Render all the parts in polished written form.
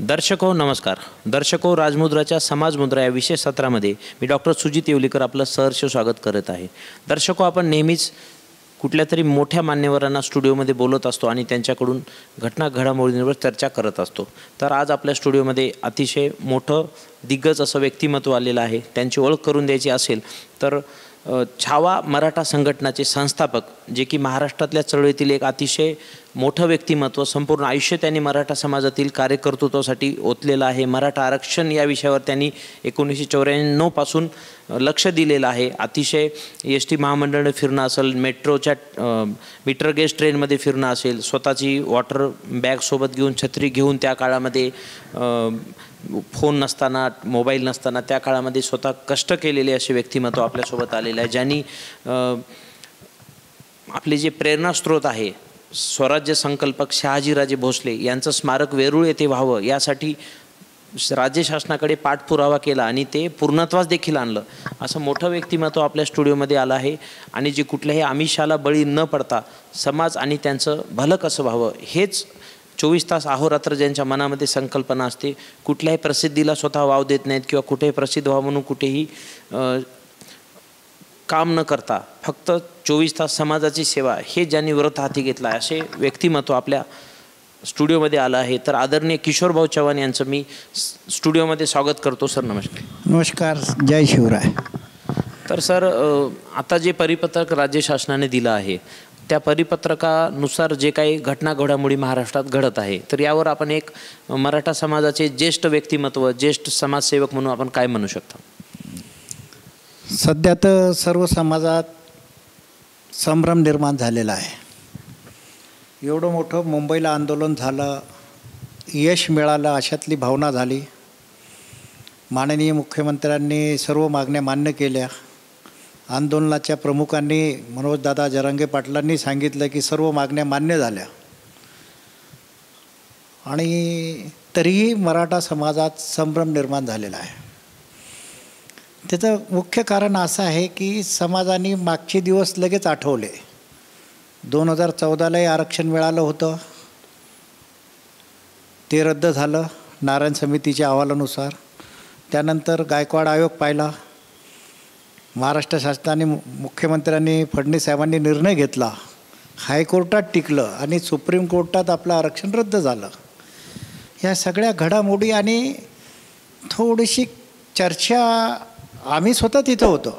दर्शको नमस्कार. दर्शको राजमुद्राच्या समाजमुद्रा या विशेष सत्रामध्ये मी डॉक्टर सुजित येवलीकर आपलं सहर्ष स्वागत करत आहे. दर्शको, आपण नेहमीच कुठल्या तरी मोठ्या मान्यवरांना स्टुडिओमध्ये बोलत असतो आणि त्यांच्याकडून घटना घडामोडींवर चर्चा करत असतो. तर आज आपल्या स्टुडिओमध्ये अतिशय मोठं दिग्गज असं व्यक्तिमत्व आलेलं आहे. त्यांची ओळख करून द्यायची असेल तर छावा मराठा संघटनाचे संस्थापक, जे की महाराष्ट्रातल्या चळवळीतील एक अतिशय मोठं व्यक्तिमत्व, संपूर्ण आयुष्य त्यांनी मराठा समाजातील कार्यकर्तृत्वासाठी ओतलेलं आहे. मराठा आरक्षण या विषयावर त्यांनी 1994 पासून लक्ष दिलेलं आहे. अतिशय एस टी महामंडळाने फिरणं असेल, मेट्रोच्या मीटर गेज ट्रेनमध्ये फिरणं असेल, स्वतःची वॉटर बॅग सोबत घेऊन, छत्री घेऊन, त्या काळामध्ये फोन नसताना, मोबाईल नसताना, त्या काळामध्ये स्वतः कष्ट केलेले असे व्यक्तिमत्व आपल्यासोबत आलेलं आहे. ज्यांनी आपले जे प्रेरणास्रोत आहे स्वराज्य संकल्पक शहाजीराजे भोसले यांचं स्मारक वेरूळ येथे व्हावं यासाठी राज्य शासनाकडे पाठपुरावा केला आणि ते पूर्णत्वास देखील आणलं. असं मोठं व्यक्तिमत्व आपल्या स्टुडिओमध्ये आलं आहे आणि जे कुठल्याही आमिषाला बळी न पडता समाज आणि त्यांचं भलं कसं व्हावं हेच 24 तास अहोरात्र ज्यांच्या मनामध्ये संकल्पना असते, कुठल्याही प्रसिद्धीला स्वतः वाव देत नाहीत किंवा कुठेही प्रसिद्ध व्हावं म्हणून कुठेही काम न करता फक्त 24 तास समाजाची सेवा हे ज्यांनी व्रत हाती घेतला आहे, असे व्यक्तिमत्व आपल्या स्टुडिओमध्ये आलं आहे. तर आदरणीय किशोरभाऊ चव्हाण यांचं मी स्टुडिओमध्ये स्वागत करतो. सर नमस्कार. नमस्कार, जय शिवराय. तर सर, आता जे परिपत्रक राज्य शासनाने दिलं आहे त्या परिपत्रकानुसार जे काही घटना घडामोडी महाराष्ट्रात घडत आहे, तर यावर आपण एक मराठा समाजाचे ज्येष्ठ व्यक्तिमत्व, ज्येष्ठ समाजसेवक म्हणून आपण काय म्हणू शकतो? सध्या तर सर्व समाजात संभ्रम निर्माण झालेला आहे. एवढं मोठं मुंबईला आंदोलन झालं, यश मिळालं अशातली भावना झाली. माननीय मुख्यमंत्र्यांनी सर्व मागण्या मान्य केल्या. आंदोलनाच्या प्रमुखांनी मनोजदादा जरांगे पाटलांनी सांगितलं की सर्व मागण्या मान्य झाल्या. आणि तरीही मराठा समाजात संभ्रम निर्माण झालेला आहे. त्याचं मुख्य कारण असं आहे की समाजाने मागचे दिवस लगेच आठवले. 2014लाही आरक्षण मिळालं होतं, ते रद्द झालं नारायण समितीच्या अहवालानुसार. त्यानंतर गायकवाड आयोग पाहिला. महाराष्ट्र शासनाने, मुख्यमंत्र्यांनी, फडणवीस साहेबांनी निर्णय घेतला, हायकोर्टात टिकलं आणि सुप्रीम कोर्टात आपलं आरक्षण रद्द झालं. ह्या सगळ्या घडामोडी आणि थोडीशी चर्चा, आम्ही स्वतः तिथं होतो,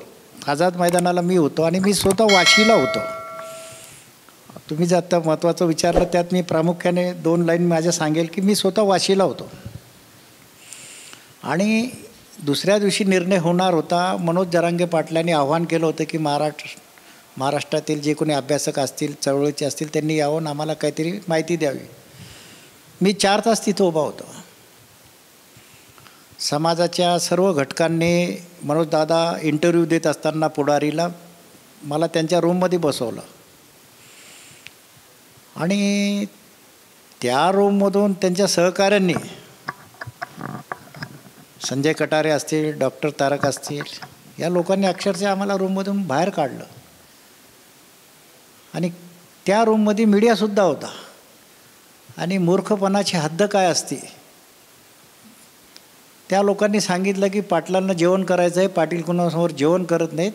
आझाद मैदानाला मी होतो आणि मी स्वतः वाशीला होतो. तुम्ही जर आत्ता महत्त्वाचं विचारलं त्यात मी प्रामुख्याने 2 लाईन माझ्या सांगेल की मी स्वतः वाशीला होतो. आणि दुसऱ्या दिवशी निर्णय होणार होता. मनोज जरांगे पाटलांनी आव्हान केलं होतं की महाराष्ट्रातील जे कोणी अभ्यासक असतील, चळवळीचे असतील, त्यांनी यावं, आम्हाला काहीतरी माहिती द्यावी. मी 4 तास तिथं उभा होतो. समाजाच्या सर्व घटकांनी मनोजदादा इंटरव्ह्यू देत असताना पुढारीला मला त्यांच्या रूममध्ये बसवलं आणि त्या रूममधून त्यांच्या सहकाऱ्यांनी, संजय कटारे असतील, डॉक्टर तारक असतील, या लोकांनी अक्षरशः आम्हाला रूममधून बाहेर काढलं. आणि त्या रूममध्ये मीडियासुद्धा होता. आणि मूर्खपणाची हद्द काय असते, त्या लोकांनी सांगितलं की पाटलांना जेवण करायचं आहे, पाटील कोणासमोर जेवण करत नाहीत,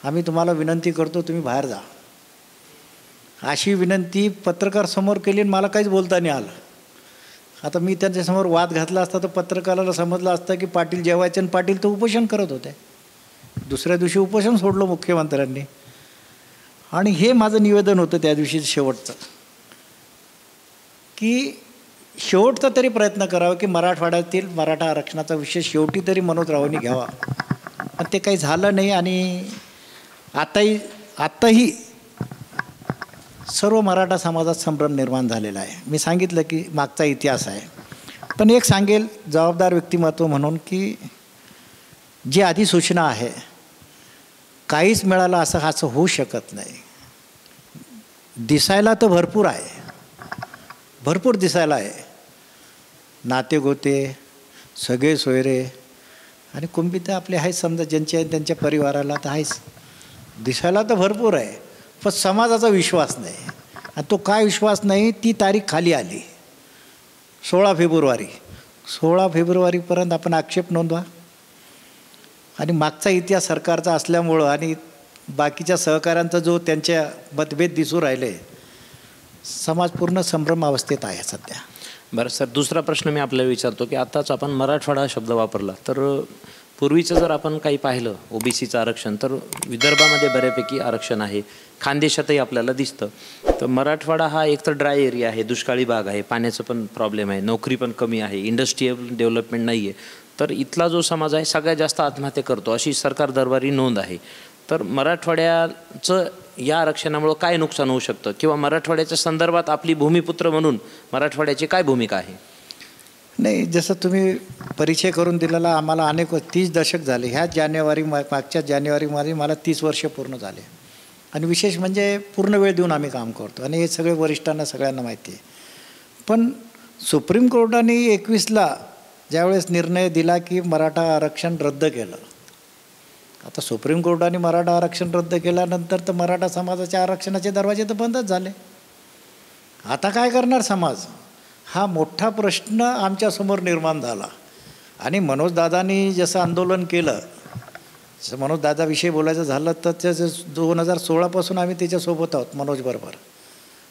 आम्ही तुम्हाला विनंती करतो तुम्ही बाहेर जा. अशी विनंती पत्रकार समोर केली आणि मला काहीच बोलता नाही आलं. आता मी त्यांच्यासमोर वाद घातला असता तर पत्रकाराला समजलं असतं की पाटील जेवायचे आणि पाटील तर उपोषण करत होते. दुसऱ्या दिवशी उपोषण सोडलं मुख्यमंत्र्यांनी. आणि हे माझं निवेदन होतं त्या दिवशी शेवटचं, की शेवटचा तरी प्रयत्न करावा की मराठवाड्यातील मराठा आरक्षणाचा विषय शेवटी तरी मनोजरावांनी घ्यावा. पण ते काही झालं नाही. आणि आत्ताही सर्व मराठा समाजात संभ्रम निर्माण झालेला आहे. मी सांगितलं की मागचा इतिहास आहे. पण एक सांगेल जबाबदार व्यक्तिमत्व म्हणून की जी अधिसूचना आहे, काहीच मिळालं असं होऊ शकत नाही. दिसायला तर भरपूर आहे, भरपूर दिसायला आहे. नातेगोते सगळे सोयरे आणि कुंभी तर आपले आहेत, समजा ज्यांचे आहेत त्यांच्या परिवाराला तर आहेच. दिसायला तर भरपूर आहे, पण समाजाचा विश्वास नाही. आणि तो काय विश्वास नाही, ती तारीख खाली आली 16 फेब्रुवारी. 16 फेब्रुवारीपर्यंत आपण आक्षेप नोंदवा. आणि मागचा इतिहास सरकारचा असल्यामुळं आणि बाकीच्या सहकाऱ्यांचा जो त्यांच्या मतभेद दिसू राहिले, समाज पूर्ण संभ्रम अवस्थेत आहे सध्या. बरं सर, दुसरा प्रश्न मी आपल्याला विचारतो की आताच आपण मराठवाडा हा शब्द वापरला, तर पूर्वीचं जर आपण काही पाहिलं ओबीसीचं आरक्षण, तर विदर्भामध्ये बऱ्यापैकी आरक्षण आहे, खानदेशातही आपल्याला दिसतं. तर मराठवाडा हा एक तर ड्राय एरिया आहे, दुष्काळी भाग आहे, पाण्याचं पण प्रॉब्लेम आहे, नोकरी पण कमी आहे, इंडस्ट्रीयल डेव्हलपमेंट नाही आहे. तर इथला जो समाज आहे सगळ्यात जास्त आत्महत्या करतो अशी सरकार दरबारी नोंद आहे. तर मराठवाड्याचं या आरक्षणामुळं काय नुकसान होऊ शकतं, किंवा मराठवाड्याच्या संदर्भात आपली भूमिपुत्र म्हणून मराठवाड्याची काय भूमिका आहे? नाही, जसं तुम्ही परिचय करून दिलेला आम्हाला अनेक 30 दशक झाले. ह्याच मागच्या जानेवारीमध्ये मला 30 वर्ष पूर्ण झाले. आणि विशेष म्हणजे पूर्ण वेळ देऊन आम्ही काम करतो आणि हे सगळे वरिष्ठांना सगळ्यांना माहिती आहे. पण सुप्रीम कोर्टाने 21ला ज्यावेळेस निर्णय दिला की मराठा आरक्षण रद्द केलं, आता सुप्रीम कोर्टाने मराठा आरक्षण रद्द केल्यानंतर तर मराठा समाजाच्या आरक्षणाचे दरवाजे तर बंदच झाले. आता काय करणार समाज, हा मोठा प्रश्न आमच्यासमोर निर्माण झाला. आणि मनोजदादांनी जसं आंदोलन केलं, जसं मनोजदादाविषयी बोलायचं झालं तर त्याचं 2016पासून आम्ही त्याच्यासोबत आहोत मनोजबरोबर.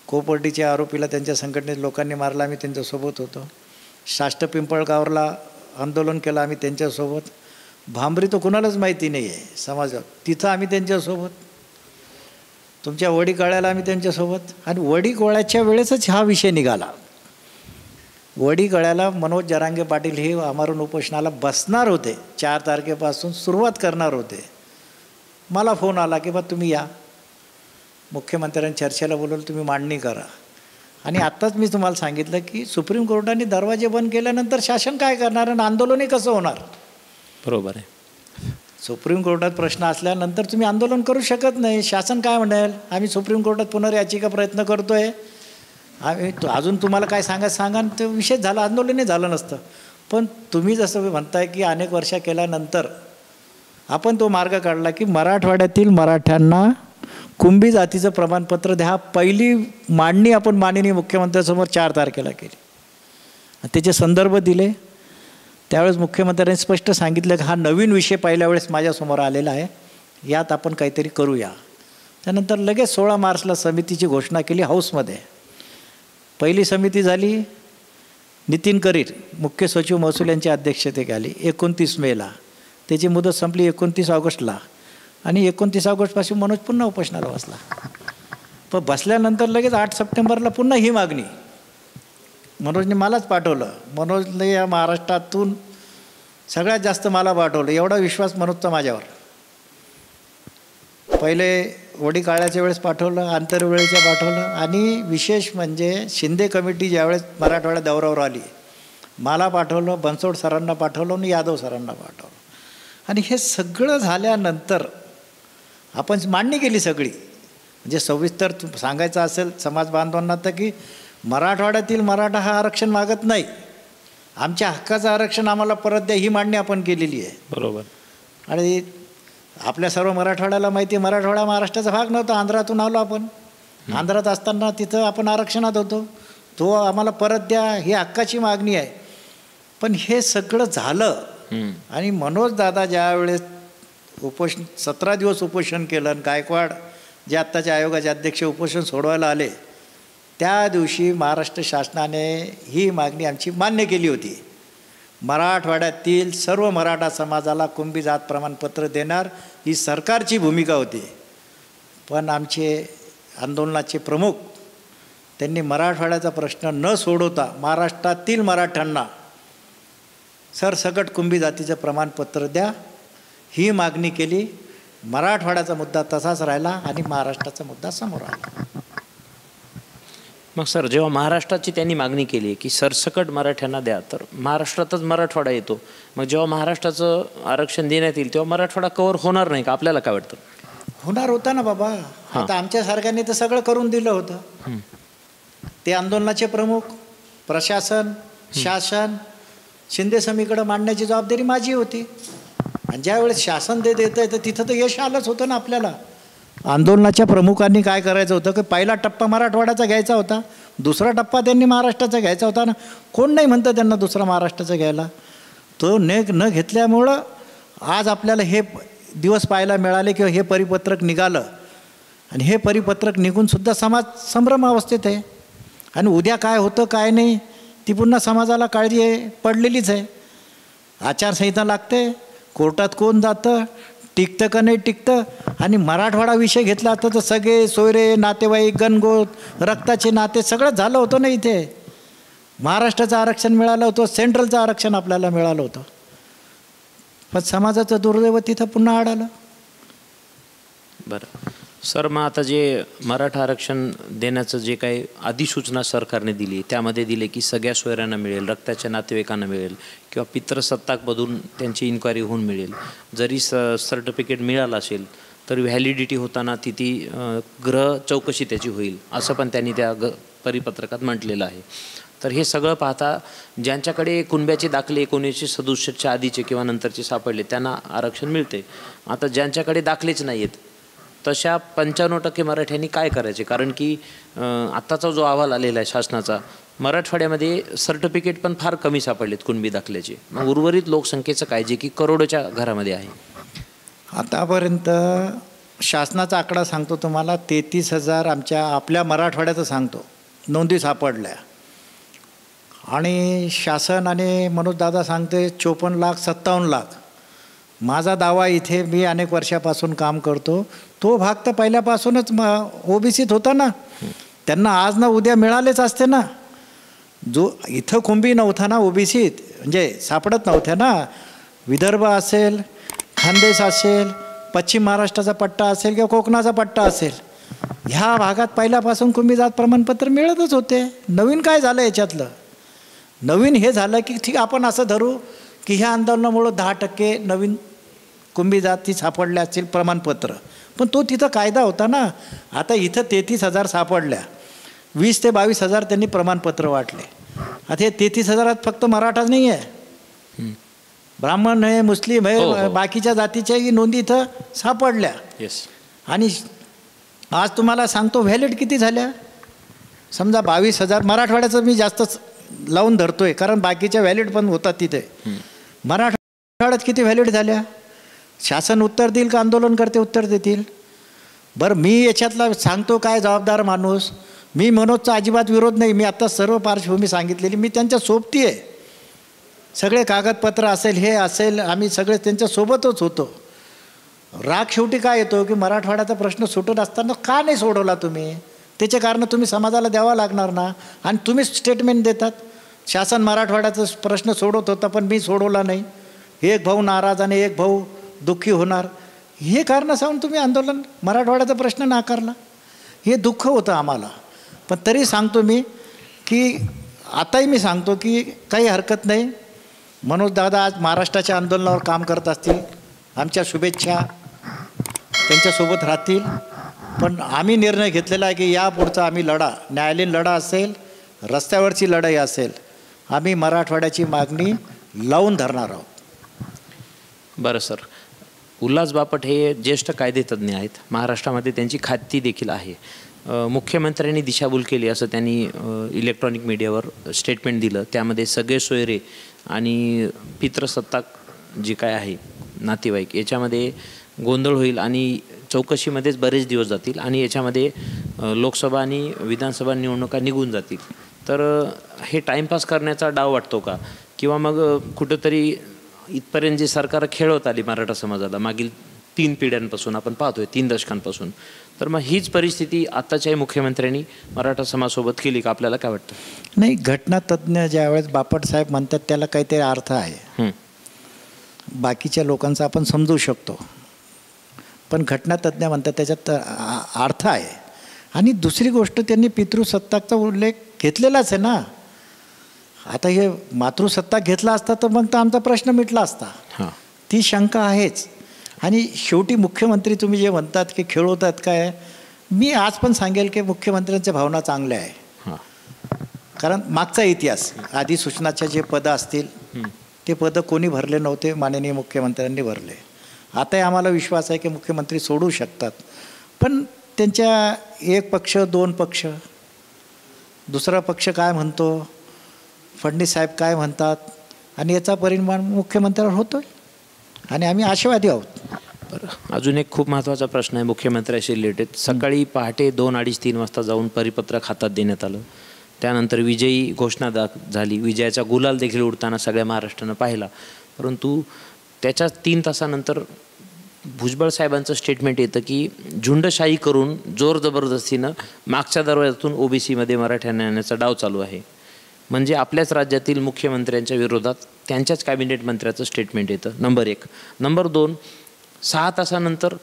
कोपर्डीच्या आरोपीला त्यांच्या संघटनेत लोकांनी मारला, आम्ही त्यांच्यासोबत होतो. शाष्ट पिंपळगावला आंदोलन केलं आम्ही त्यांच्यासोबत. भांबरी तर कुणालाच माहिती नाही आहे समाजात, तिथं आम्ही त्यांच्यासोबत. तुमच्या वडीकाळ्याला आम्ही त्यांच्यासोबत. आणि वडीकोळ्याच्या वेळेसच हा विषय निघाला. वडीकळ्याला मनोज जरांगे पाटील हे आमरण उपोषणाला बसणार होते, 4 तारखेपासून सुरुवात करणार होते. मला फोन आला की बा तुम्ही या, मुख्यमंत्र्यांनी चर्चेला बोलवलं, तुम्ही मांडणी करा. आणि आत्ताच मी तुम्हाला सांगितलं की सुप्रीम कोर्टाने दरवाजे बंद केल्यानंतर शासन काय करणार आणि आंदोलनही कसं होणार? बरोबर आहे. सुप्रीम कोर्टात प्रश्न असल्यानंतर तुम्ही आंदोलन करू शकत नाही. शासन काय म्हणेल, आम्ही सुप्रीम कोर्टात पुनर्याचिका प्रयत्न करतो आहे, आम्ही अजून तुम्हाला काय सांगा, तो विषय झाला, आंदोलनही झालं नसतं. पण तुम्ही जसं म्हणताय की अनेक वर्ष केल्यानंतर आपण तो मार्ग काढला की मराठवाड्यातील मराठ्यांना कुंभी जातीचं प्रमाणपत्र द्या. पहिली मांडणी आपण माननीय मुख्यमंत्र्यांसमोर 4 तारखेला केली. त्याचे संदर्भ दिले. त्यावेळेस मुख्यमंत्र्यांनी स्पष्ट सांगितलं की हा नवीन विषय पहिल्या वेळेस माझ्यासमोर आलेला आहे, यात आपण काहीतरी करूया. त्यानंतर लगेच 16 मार्चला समितीची घोषणा केली हाऊसमध्ये. पहिली समिती झाली, नितीन करीर मुख्य सचिव महसूल यांच्या अध्यक्षतेखाली 29 मेला. त्याची मुदत संपली 29 ऑगस्टला. आणि 29 ऑगस्टपासून मनोज पुन्हा उपोषणाला बसला. पण बसल्यानंतर लगेच 8 सप्टेंबरला पुन्हा ही मागणी मनोजने मलाच पाठवलं. मनोजने या महाराष्ट्रातून सगळ्यात जास्त मला पाठवलं, एवढा विश्वास मनोजचा माझ्यावर. पहिले वडीकाळ्याच्या वेळेस पाठवलं, आंतरवेळेच्या पाठवलं. आणि विशेष म्हणजे शिंदे कमिटी ज्यावेळेस मराठवाड्या दौऱ्यावर आली, मला पाठवलं, बनसोड सरांना पाठवलं आणि यादव सरांना पाठवलं. आणि हे सगळं झाल्यानंतर आपण मांडणी केली सगळी. म्हणजे सविस्तर सांगायचं असेल समाज बांधवांना तर की मराठवाड्यातील मराठा हा आरक्षण मागत नाही, आमच्या हक्काचं आरक्षण आम्हाला परत द्या, ही मांडणी आपण केलेली आहे. बरोबर. आणि आपल्या सर्व मराठवाड्याला माहिती आहे, मराठवाडा महाराष्ट्राचा भाग नव्हता. आंध्रातून आलो आपण. आंध्रात असताना तिथं आपण आरक्षणात होतो, तो आम्हाला परत द्या, ही हक्काची मागणी आहे. पण हे सगळं झालं. आणि मनोज दादा ज्यावेळेस 17 दिवस उपोषण केलं आणि गायकवाड जे आत्ताचे आयोगाचे अध्यक्ष उपोषण सोडवायला आले, त्या दिवशी महाराष्ट्र शासनाने ही मागणी आमची मान्य केली होती. मराठवाड्यातील सर्व मराठा समाजाला कुंभी जात प्रमाणपत्र देणार ही सरकारची भूमिका होती. पण आमचे आंदोलनाचे प्रमुख त्यांनी मराठवाड्याचा प्रश्न न सोडवता महाराष्ट्रातील मराठ्यांना सरसकट कुंभी जातीचं प्रमाणपत्र द्या ही मागणी केली. मराठवाड्याचा मुद्दा तसाच राहिला आणि महाराष्ट्राचा मुद्दा समोर आला. मग सर, जेव्हा महाराष्ट्राची त्यांनी मागणी केली की सरसकट मराठ्यांना द्या, तर महाराष्ट्रातच मराठवाडा येतो. मग जेव्हा महाराष्ट्राचं आरक्षण देण्यात येईल तेव्हा मराठवाडा कव्हर होणार नाही का? आपल्याला काय वाटतं? होणार होता ना बाबा. आता आमच्या सरकारने तर सगळं करून दिलं होतं. ते आंदोलनाचे प्रमुख, प्रशासन, शासन, शिंदे समितीकडे मांडण्याची जबाबदारी माझी होती. आणि ज्यावेळेस शासन देत आहे तर तिथं तर यश आलंच होतं ना आपल्याला. आंदोलनाच्या प्रमुखांनी काय करायचं होतं की पहिला टप्पा मराठवाड्याचा घ्यायचा होता, दुसरा टप्पा त्यांनी महाराष्ट्राचा घ्यायचा होता ना. कोण नाही म्हणतं त्यांना दुसरा महाराष्ट्राचा घ्यायला. तो न घेतल्यामुळं आज आपल्याला हे दिवस पाहायला मिळाले किंवा हे परिपत्रक निघालं. आणि हे परिपत्रक निघूनसुद्धा समाज संभ्रम अवस्थेत आहे. आणि उद्या काय होतं काय नाही ती पुन्हा समाजाला काळजी आहे पडलेलीच आहे. आचारसंहिता लागते, कोर्टात कोण जातं, टिकतं का नाही टिकतं. आणि मराठवाडा विषय घेतला असता तर सगळे सोयरे नातेवाईक गणगोत रक्ताचे नाते सगळंच झालं होतं ना. इथे महाराष्ट्राचं आरक्षण मिळालं होतं, सेंट्रलचं आरक्षण आपल्याला मिळालं होतं. पण समाजाचं दुर्दैव तिथं पुन्हा आढळलं. बरं सर, मग आता जे मराठा आरक्षण देण्याचं जे काही अधिसूचना सरकारने दिली त्यामध्ये दिले की सगळ्या सोयऱ्यांना मिळेल, रक्ताच्या नातेवाईकांना मिळेल किंवा पितृसत्ताकमधून त्यांची इन्क्वायरी होऊन मिळेल. जरी सर्टिफिकेट मिळालं असेल तर व्हॅलिडिटी होताना ती ग्रह चौकशी त्याची होईल असं पण त्यांनी त्या परिपत्रकात म्हटलेलं आहे. तर हे सगळं पाहता ज्यांच्याकडे कुणब्याचे दाखले 1967च्या आधीचे किंवा नंतरचे सापडले त्यांना आरक्षण मिळते. आता ज्यांच्याकडे दाखलेच नाही आहेत तशा 95% मराठ्यांनी काय करायचे? कारण की आत्ताचा जो अहवाल आलेला आहे शासनाचा, मराठवाड्यामध्ये सर्टिफिकेट पण फार कमी सापडलेत कुणबी दाखल्याचे. मग उर्वरित लोकसंख्येचं काय जे की करोडोच्या घरामध्ये आहे? आतापर्यंत शासनाचा आकडा सांगतो तुम्हाला, 33,000 आपल्या मराठवाड्याचं सांगतो नोंदी सापडल्या. आणि शासन आणि मनोजदादा सांगते 54 लाख 57 लाख. माझा दावा इथे मी अनेक वर्षापासून काम करतो, तो भाग तर पहिल्यापासूनच ओबीसीत होता ना. त्यांना आज ना उद्या मिळालेच असते ना. जो इथं कुणबी नव्हता ना ओबीसीत, म्हणजे सापडत नव्हत्या ना. विदर्भ असेल, खानदेश असेल, पश्चिम महाराष्ट्राचा पट्टा असेल किंवा कोकणाचा पट्टा असेल, ह्या भागात पहिल्यापासून कुणबी जात प्रमाणपत्र मिळतच होते. नवीन काय झालं याच्यातलं? नवीन हे झालं की ठीक आपण असं धरू की ह्या आंदोलनामुळं 10% नवीन कुणबी जाती सापडल्या असतील प्रमाणपत्र. पण तो तिथं कायदा होता ना. आता इथं 33,000 सापडल्या, 20 ते 22,000 त्यांनी प्रमाणपत्र वाटले. आता हे 33,000 फक्त मराठाच नाही आहे, ब्राह्मण आहे, मुस्लिम आहे, बाकीच्या जातीच्याही नोंदी इथं सापडल्या. आणि आज तुम्हाला सांगतो व्हॅलिड किती झाल्या. समजा 22,000 मराठवाड्याचं मी जास्तच लावून धरतोय कारण बाकीच्या व्हॅलिड पण होतात तिथे. मराठवाड्यात किती व्हॅलिड झाल्या? शासन उत्तर देईल का आंदोलनकर्ते उत्तर देतील? बरं मी याच्यातला सांगतो काय जबाबदार माणूस. मी मनोजचा अजिबात विरोध नाही, मी आत्ता सर्व पार्श्वभूमी सांगितलेली, मी त्यांच्या सोबती आहे. सगळे कागदपत्र असेल हे असेल आम्ही सगळे त्यांच्यासोबतच होतो. राग शेवटी काय येतो की मराठवाड्याचा प्रश्न सुटत असताना का नाही सोडवला तुम्ही? त्याचे कारण तुम्ही समाजाला द्यावा लागणार ना. आणि तुम्हीच स्टेटमेंट देतात शासन मराठवाड्याचा प्रश्न सोडवत होता पण मी सोडवला नाही, एक भाऊ नाराज आणि एक भाऊ दुःखी होणार, हे कारण सांगून तुम्ही आंदोलन मराठवाड्याचा प्रश्न नाकारला. हे दुःख होतं आम्हाला. पण तरी सांगतो मी की आताही मी सांगतो की काही हरकत नाही. मनोजदादा आज महाराष्ट्राच्या आंदोलनावर काम करत असतील, आमच्या शुभेच्छा त्यांच्यासोबत राहतील. पण आम्ही निर्णय घेतलेला आहे की यापुढचा आम्ही लढा, न्यायालयीन लढा असेल, रस्त्यावरची लढाई असेल, आम्ही मराठवाड्याची मागणी लावून धरणार आहोत. बरं सर, उल्हास बापट हे ज्येष्ठ कायदेतज्ञ आहेत, महाराष्ट्रामध्ये त्यांची ख्याती देखील आहे. मुख्यमंत्र्यांनी दिशाभूल केली असं त्यांनी इलेक्ट्रॉनिक मीडियावर स्टेटमेंट दिलं. त्यामध्ये सगळे सोयरे आणि पितृसत्ताक जे काय आहे नातेवाईक याच्यामध्ये गोंधळ होईल आणि चौकशीमध्येच बरेच दिवस जातील आणि याच्यामध्ये लोकसभा आणि विधानसभा निवडणुका निघून जातील. तर हे टाईमपास करण्याचा डाव वाटतो का? किंवा मग कुठंतरी इथपर्यंत जे सरकार खेळवत आली मराठा समाजाला मागील 3 पिढ्यांपासून आपण पाहतोय, 3 दशकांपासून, तर मग हीच परिस्थिती आत्ताच्याही मुख्यमंत्र्यांनी मराठा समाजासोबत केली का? आपल्याला काय वाटतं? नाही, घटनातज्ञ ज्यावेळेस बापटसाहेब म्हणतात त्याला काहीतरी अर्थ आहे. बाकीच्या लोकांचा आपण समजू शकतो, पण घटनातज्ञ म्हणतात त्याच्यात अर्थ आहे. आणि दुसरी गोष्ट त्यांनी पितृसत्ताकचा उल्लेख घेतलेलाच आहे ना. आता हे मातृसत्ताक घेतला असता तर मग तर आमचा प्रश्न मिटला असता. ती शंका आहेच. आणि शेवटी मुख्यमंत्री तुम्ही जे म्हणतात की खेळवतात काय, मी आज पण सांगेल की मुख्यमंत्र्यांच्या भावना चांगल्या आहे. कारण मागचा इतिहास अधिसूचनाचे जे पदं असतील ते पदं कोणी भरले नव्हते, माननीय मुख्यमंत्र्यांनी भरले. आताही आम्हाला विश्वास आहे की मुख्यमंत्री सोडू शकतात. पण त्यांच्या एक पक्ष दोन पक्ष, दुसरा पक्ष काय म्हणतो, फडणवीस साहेब काय म्हणतात, आणि याचा परिणाम मुख्यमंत्र्यावर होतो आहे आणि आम्ही आशावादी आहोत. बरं, अजून एक खूप महत्त्वाचा प्रश्न आहे मुख्यमंत्र्याशी रिलेटेड. सकाळी पहाटे 2, 2:30, 3 वाजता जाऊन परिपत्रक हातात देण्यात आलं. त्यानंतर विजयी घोषणा झाली. विजयाचा गुलाल देखील उडताना सगळ्या महाराष्ट्रानं पाहिला. परंतु त्याच्या 3 तासानंतर भुजबळ साहेबांचं स्टेटमेंट येतं की झुंडशाही करून जोर जबरदस्तीनं मागच्या दरवाजातून ओबीसीमध्ये मराठ्यांना आणण्याचा डाव चालू आहे. म्हणजे आपल्याच राज्यातील मुख्यमंत्र्यांच्या विरोधात त्यांच्याच कॅबिनेट मंत्र्याचं स्टेटमेंट येतं. नंबर 1. नंबर 2, 6 तासानंतर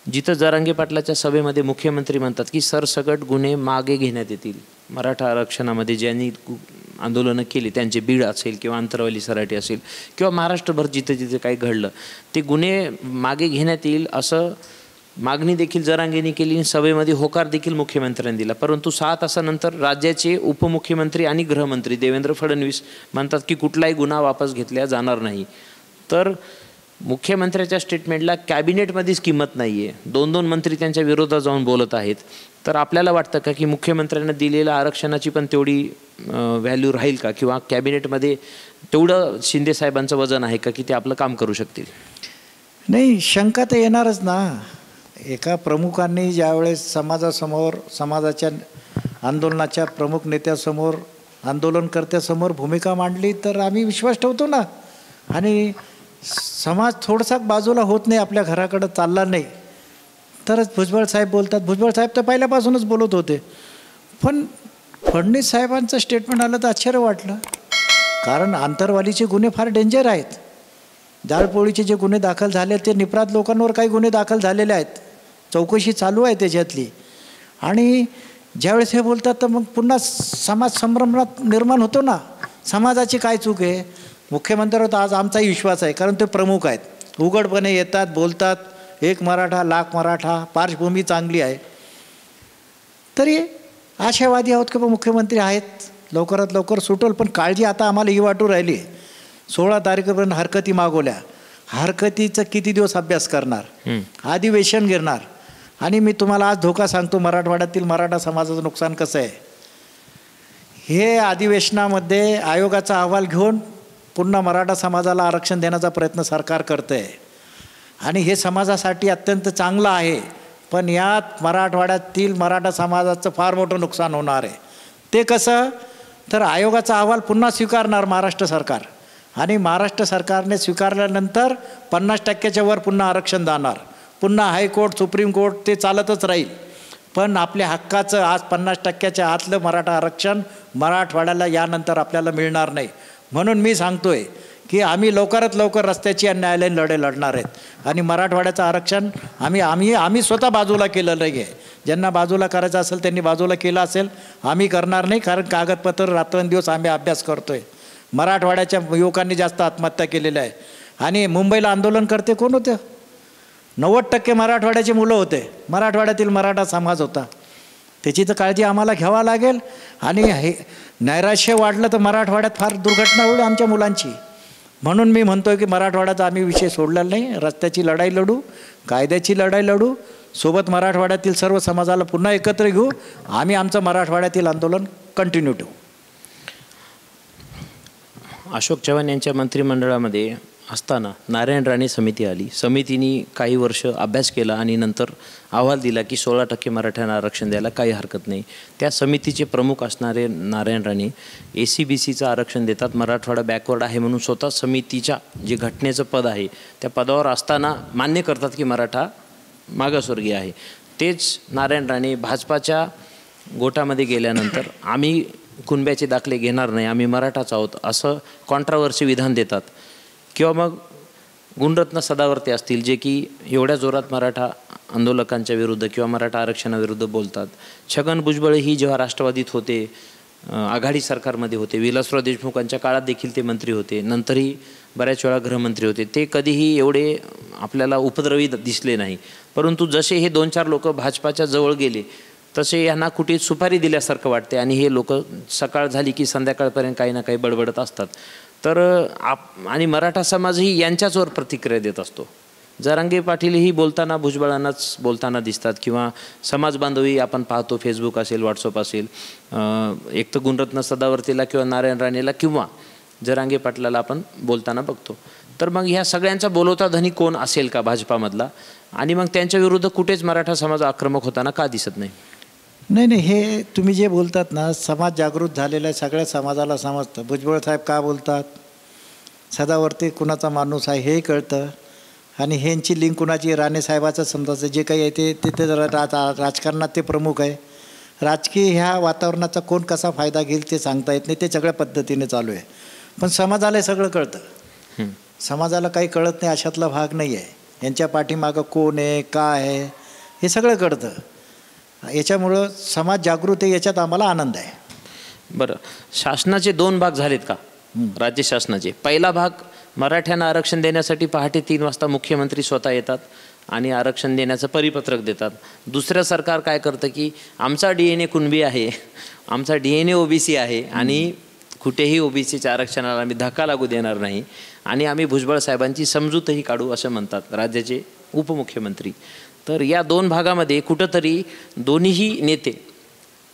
जिथं जरांगे पाटलाच्या सभेमध्ये मुख्यमंत्री म्हणतात की सरसकट गुन्हे मागे घेण्यात येतील. मराठा आरक्षणामध्ये ज्यांनी आंदोलनं केली त्यांचे बीड असेल किंवा अंतरवाली सराटी असेल किंवा महाराष्ट्रभर जिथे जिथे काही घडलं ते गुन्हे मागे घेण्यात येईल असं मागणी देखील जरांगेने केली. सभेमध्ये होकार देखील मुख्यमंत्र्यांनी दिला. परंतु 6 तासानंतर राज्याचे उपमुख्यमंत्री आणि गृहमंत्री देवेंद्र फडणवीस म्हणतात की कुठलाही गुन्हा वापस घेतला जाणार नाही. तर मुख्यमंत्र्याच्या स्टेटमेंटला कॅबिनेटमध्येच किंमत नाही आहे. 2-2 मंत्री त्यांच्या विरोधात जाऊन बोलत आहेत. तर आपल्याला वाटतं का की मुख्यमंत्र्यांना दिलेल्या आरक्षणाची पण तेवढी व्हॅल्यू राहील का, किंवा कॅबिनेटमध्ये तेवढं शिंदे साहेबांचं वजन आहे का की ते आपलं काम करू शकतील? नाही, शंका तर येणारच ना. एका प्रमुखांनी ज्यावेळेस समाजासमोर, समाजाच्या आंदोलनाच्या प्रमुख नेत्यासमोर, आंदोलनकर्त्यासमोर भूमिका मांडली तर आम्ही विश्वास ठेवतो ना. आणि समाज थोडासा बाजूला होत नाही, आपल्या घराकडं चालला नाही तरच भुजबळ साहेब बोलतात. भुजबळ साहेब तर पहिल्यापासूनच बोलत होते. पण फडणवीस साहेबांचं स्टेटमेंट आलं तर आश्चर्य वाटलं. कारण आंतरवालीचे गुन्हे फार डेंजर आहेत. जाळपोळीचे जे गुन्हे दाखल झाले ते निपराध लोकांवर काही गुन्हे दाखल झालेले आहेत, चौकशी चालू आहे त्याच्यातली. आणि ज्यावेळेस हे बोलतात तर मग पुन्हा समाज संभ्रमात निर्माण होतो ना. समाजाची काय चूक आहे? मुख्यमंत्र्यावर आज आमचाही विश्वास आहे, कारण ते प्रमुख आहेत, उघडपणे येतात, बोलतात. एक मराठा लाख मराठा, पार्श्वभूमी चांगली आहे. तरी आशावादी आहोत की मुख्यमंत्री आहेत, लवकरात लवकर सुटल. पण काळजी आता आम्हाला ही वाटू राहिली. 16 तारखेपर्यंत हरकती मागवल्या. हरकतीचं किती दिवस अभ्यास करणार, अधिवेशन घेणार. आणि मी तुम्हाला आज धोका सांगतो, मराठवाड्यातील मराठा समाजाचं नुकसान कसं आहे. हे अधिवेशनामध्ये आयोगाचा अहवाल घेऊन पुन्हा मराठा समाजाला आरक्षण देण्याचा प्रयत्न सरकार करतं आहे आणि हे समाजासाठी अत्यंत चांगलं आहे. पण यात मराठवाड्यातील मराठा समाजाचं फार मोठं नुकसान होणार आहे. ते कसं? तर आयोगाचा अहवाल पुन्हा स्वीकारणार महाराष्ट्र सरकार, आणि महाराष्ट्र सरकारने स्वीकारल्यानंतर 50% वर पुन्हा आरक्षण जाणार. पुन्हा हायकोर्ट, सुप्रीम कोर्ट ते चालतच राहील. पण आपल्या हक्काचं आज 50% आतलं मराठा आरक्षण मराठवाड्याला यानंतर आपल्याला मिळणार नाही. म्हणून मी सांगतोय की आम्ही लवकरात लवकर रस्त्याची आणि न्यायालयीन लढे लढणार आहेत. आणि मराठवाड्याचं आरक्षण आम्ही स्वतः बाजूला केलेलं आहे. ज्यांना बाजूला करायचं असेल त्यांनी बाजूला केलं असेल, आम्ही करणार नाही. कारण कागदपत्र रात्रंदिवस आम्ही अभ्यास करतोय. मराठवाड्याच्या युवकांनी जास्त आत्महत्या केलेल्या आहे. आणि मुंबईला आंदोलन करते कोण होतं? 90% मराठवाड्याचे मुलं होते, मराठवाड्यातील मराठा समाज होता. त्याची तर काळजी आम्हाला घ्यावा लागेल. आणि हे नैराश्य वाढलं तर मराठवाड्यात फार दुर्घटना होईल आमच्या मुलांची. म्हणून मी म्हणतोय की मराठवाड्याचा आम्ही विषय सोडलेला नाही. रस्त्याची लढाई लढू, कायद्याची लढाई लढू, सोबत मराठवाड्यातील सर्व समाजाला पुन्हा एकत्र घेऊ. आम्ही आमचं मराठवाड्यातील आंदोलन कंटिन्यू ठेवू. अशोक चव्हाण यांच्या मंत्रिमंडळामध्ये असताना नारायण राणे समिती आली. समितीने काही वर्ष अभ्यास केला आणि नंतर अहवाल दिला की 16% मराठ्यांना आरक्षण द्यायला काही हरकत नाही. त्या समितीचे प्रमुख असणारे नारायण राणे ACBCचं आरक्षण देतात. मराठवाडा बॅकवर्ड आहे म्हणून स्वतः समितीच्या जे घटनेचं पद आहे त्या पदावर असताना मान्य करतात की मराठा मागासवर्गीय आहे. तेच नारायण राणे भाजपाच्या गोटामध्ये गेल्यानंतर आम्ही कुणब्याचे दाखले घेणार नाही, आम्ही मराठाच आहोत असं कॉन्ट्रावर्सी विधान देतात. किंवा मग गुणरत्न सदावर्ते असतील जे की एवढ्या जोरात मराठा आंदोलकांच्या विरुद्ध किंवा मराठा आरक्षणाविरुद्ध बोलतात. छगन भुजबळ ही जेव्हा राष्ट्रवादीत होते, आघाडी सरकारमध्ये होते, विलासराव देशमुखांच्या काळात देखील ते मंत्री होते, नंतरही बऱ्याच वेळा गृहमंत्री होते. ते कधीही एवढे आपल्याला उपद्रवी दिसले नाही. परंतु जसे हे 2-4 लोक भाजपाच्या जवळ गेले तसे यांना कुठे सुपारी दिल्यासारखं वाटते आणि हे लोक सकाळ झाली की संध्याकाळपर्यंत काही ना काही बडबडत असतात. तर आणि मराठा समाजही यांच्याचवर प्रतिक्रिया देत असतो. जरांगे पाटीलही बोलताना भुजबळांनाच बोलताना दिसतात किंवा समाज बांधवी आपण पाहतो, फेसबुक असेल, व्हॉट्सअप असेल, एक तर गुणरत्न सदावर्तीला किंवा नारायण राणेला किंवा जरांगे पाटलाला आपण बोलताना बघतो. तर मग ह्या सगळ्यांचा बोलवता धनी कोण असेल का भाजपामधला, आणि मग त्यांच्या विरुद्ध कुठेच मराठा समाज आक्रमक होताना का दिसत नाही? नाही, हे तुम्ही जे बोलतात ना, समाज जागृत झालेला आहे, सगळ्या समाजाला समजतं. भुजबळ साहेब का बोलतात, सदावर्ती कुणाचा माणूस आहे हेही कळतं, आणि ह्यांची लिंक कुणाची, राणे साहेबाचं समजायचं जे काही आहे ते तिथे राजकारणात ते प्रमुख आहे. राजकीय ह्या वातावरणाचा कोण कसा फायदा घेईल ते सांगता येत नाही, ते सगळ्या पद्धतीने चालू आहे. पण समाजाला सगळं कळतं, समाजाला काही कळत नाही अशातला भाग नाही आहे. यांच्या पाठीमागं कोण आहे, काय आहे, हे सगळं कळतं. याच्यामुळं समाज जागृत आहे, याच्यात आम्हाला आनंद आहे. बरं, शासनाचे 2 भाग झालेत का राज्य शासनाचे? पहिला भाग, मराठ्यांना आरक्षण देण्यासाठी पहाटे 3 वाजता मुख्यमंत्री स्वतः येतात आणि आरक्षण देण्याचं परिपत्रक देतात. दुसरं सरकार काय करतं की आमचा DNA कुणबी आहे, आमचा DNA OBC आहे आणि कुठेही OBCच्या आरक्षणाला आम्ही धक्का लागू देणार नाही आणि आम्ही भुजबळ साहेबांची समजूतही काढू असं म्हणतात राज्याचे उपमुख्यमंत्री. तर या 2 भागामध्ये कुठंतरी दोन्हीही नेते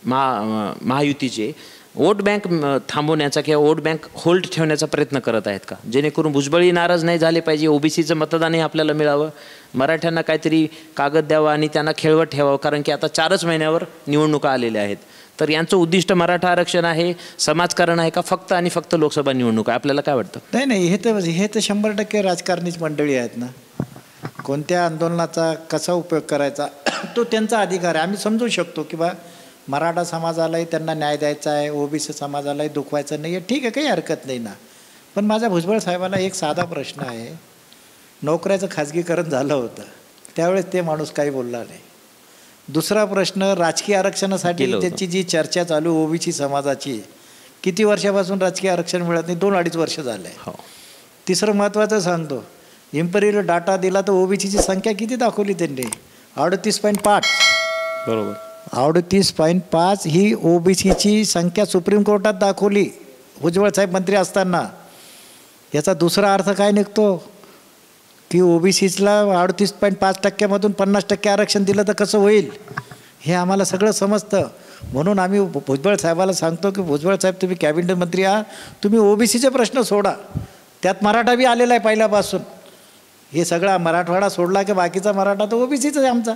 महायुतीचे वोट बँक थांबवण्याचा किंवा वोट बँक होल्ड ठेवण्याचा प्रयत्न करत आहेत का, जेणेकरून भुजबळही नाराज नाही झाले पाहिजे, OBCचं मतदानही आपल्याला मिळावं, मराठ्यांना काहीतरी कागद द्यावा आणि त्यांना खेळवत ठेवावं, कारण की आता 4च महिन्यावर निवडणुका आलेल्या आहेत. तर यांचं उद्दिष्ट मराठा आरक्षण आहे, समाजकारण आहे का फक्त आणि फक्त लोकसभा निवडणूक आहे? आपल्याला काय वाटतं? नाही, हे तर 100% राजकारणीच मंडळी आहेत ना. कोणत्या आंदोलनाचा कसा उपयोग करायचा तो त्यांचा अधिकार आहे. आम्ही समजू शकतो की बा मराठा समाजालाही त्यांना न्याय द्यायचा आहे, OBC समाजालाही दुखवायचं नाही आहे, ठीक आहे, काही हरकत नाही ना. पण माझा भुजबळ साहेबाला एक साधा प्रश्न आहे. नोकऱ्याचं खाजगीकरण झालं होतं त्यावेळेस ते माणूस काही बोलला नाही. दुसरा प्रश्न, राजकीय आरक्षणासाठी त्याची जी चर्चा चालू OBC समाजाची, किती वर्षापासून राजकीय आरक्षण मिळत नाही, 2-2.5 वर्ष झाले. तिसरं महत्त्वाचं सांगतो, इम्पेरियल डाटा दिला तर OBCची संख्या किती दाखवली त्यांनी, 38.5. बरोबर, 38.5 ही OBCची संख्या सुप्रीम कोर्टात दाखवली भुजबळ साहेब मंत्री असताना. याचा दुसरा अर्थ काय निघतो की OBCला 38.5% 50% आरक्षण दिलं तर कसं होईल, हे आम्हाला सगळं समजतं. म्हणून आम्ही भुजबळ साहेबाला सांगतो की भुजबळ साहेब तुम्ही कॅबिनेट मंत्री आहात, तुम्ही OBCचे प्रश्न सोडा. त्यात मराठा बी आलेला आहे पहिल्यापासून. हे सगळा मराठवाडा सोडला की बाकीचा मराठा तर OBCच आहे आमचा.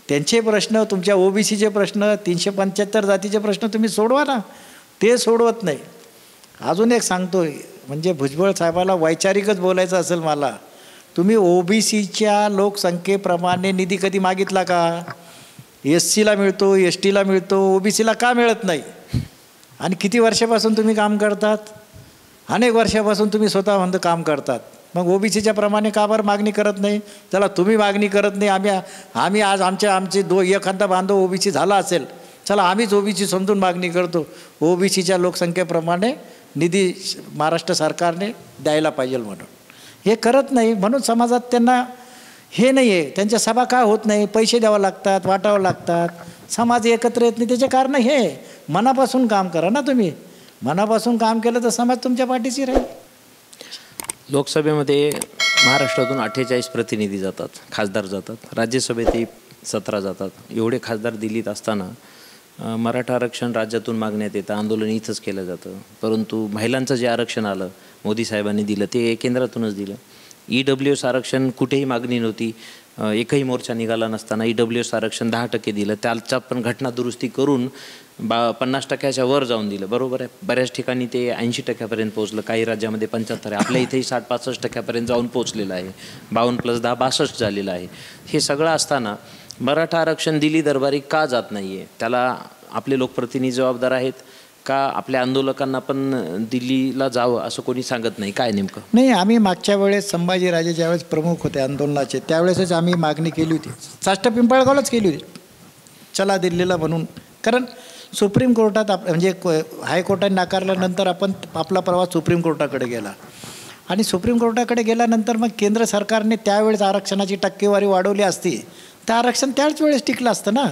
त्यांचे प्रश्न, तुमच्या OBCचे प्रश्न, 375 जातीचे प्रश्न तुम्ही सोडवा ना, ते सोडवत नाही. अजून एक सांगतो, म्हणजे भुजबळ साहेबाला वैचारिकच बोलायचं असेल मला, तुम्ही OBCच्या लोकसंख्येप्रमाणे निधी कधी मागितला का? SCला मिळतो, STला मिळतो, OBCला का मिळत नाही? आणि किती वर्षापासून तुम्ही काम करतात? अनेक वर्षापासून तुम्ही स्वतः काम करतात. मग OBCच्या प्रमाणे का बरं मागणी करत नाही? चला तुम्ही मागणी करत नाही, आम्ही आज आमचे एखादा बांधव OBC झाला असेल, चला आम्हीच OBC समजून मागणी करतो, OBCच्या लोकसंख्येप्रमाणे निधी महाराष्ट्र सरकारने द्यायला पाहिजे म्हणून. हे करत नाही, म्हणून समाजात त्यांना हे नाही आहे. त्यांच्या सभा का होत नाही? पैसे द्यावं लागतात, वाटावं लागतात, समाज एकत्र येत नाही. त्याचे कारण हे, मनापासून काम करा ना तुम्ही. मनापासून काम केलं तर समाज तुमच्या पाठीशी राहील. लोकसभेमध्ये महाराष्ट्रातून 48 प्रतिनिधी जातात, खासदार जातात, राज्यसभेतही 17 जातात. एवढे खासदार दिल्लीत असताना मराठा आरक्षण राज्यातून मागण्यात येतं, आंदोलन इथंच केलं जातं. परंतु महिलांचं जे आरक्षण आलं मोदी साहेबांनी दिलं ते केंद्रातूनच दिलं. EWS आरक्षण कुठेही मागणी नव्हती, एकही मोर्चा निघाला नसताना EWS आरक्षण 10% दिलं. त्याचा पण घटना दुरुस्ती करून 50%च्या वर जाऊन दिलं. बरोबर आहे, बऱ्याच ठिकाणी ते 80% पोहोचलं, काही राज्यामध्ये 75 आहे, आपल्या इथेही 60-65% जाऊन पोहोचलेलं आहे. 52+10 62 झालेलं आहे. हे सगळं असताना मराठा आरक्षण दिल्ली दरबारी का जात नाही आहे? त्याला आपले लोकप्रतिनिधी जबाबदार आहेत का आपल्या आंदोलकांना पण दिल्लीला जावं असं कोणी सांगत नाही? काय नेमकं? नाही, आम्ही मागच्या वेळेस संभाजीराजे ज्यावेळेस प्रमुख होते आंदोलनाचे त्यावेळेसच आम्ही मागणी केली होती, साष्ट पिंपळगावलाच केली होती, चला दिल्लीला म्हणून. कारण सुप्रीम कोर्टात म्हणजे हायकोर्टाने नाकारल्यानंतर आपण आपला प्रवास सुप्रीम कोर्टाकडे गेला आणि सुप्रीम कोर्टाकडे गेल्यानंतर मग केंद्र सरकारने त्यावेळेस आरक्षणाची टक्केवारी वाढवली असती तर आरक्षण त्याच वेळेस टिकलं असतं ना.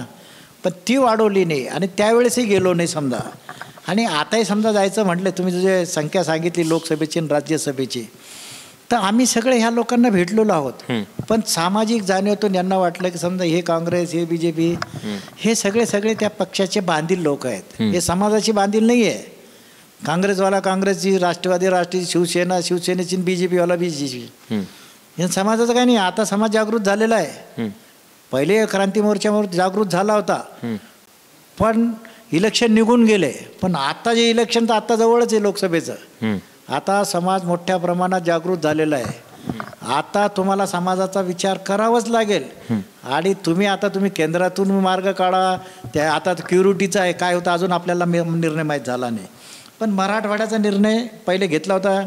पण ती वाढवली नाही आणि त्यावेळेसही गेलो नाही समजा. आणि आताही समजा जायचं म्हटलं, तुम्ही जे संख्या सांगितली लोकसभेची आणि राज्यसभेची, तर आम्ही सगळे ह्या लोकांना भेटलेलो आहोत. पण सामाजिक जाणीवतून यांना वाटलं की समजा हे काँग्रेस, हे BJP, हे सगळे त्या पक्षाचे बांधील लोक आहेत. हे समाजाची बांधील नाही आहे. काँग्रेसवाला काँग्रेसची, राष्ट्रवादी शिवसेना शिवसेनेची, BJPवाला BJP. हे समाजाचं काही नाही. आता समाज जागृत झालेला आहे. पहिले क्रांती मोर्चावर जागृत झाला होता, पण इलेक्शन निघून गेले. पण आता जे इलेक्शन तर आता जवळच आहे लोकसभेचं. आता समाज मोठ्या प्रमाणात जागृत झालेला आहे. आता तुम्हाला समाजाचा विचार करावाच लागेल. आणि तुम्ही केंद्रातून मार्ग काढा. त्या आता क्युरिटीचा आहे, काय होतं अजून आपल्याला निर्णय माहीत झाला नाही. पण मराठवाड्याचा निर्णय पहिले घेतला होता,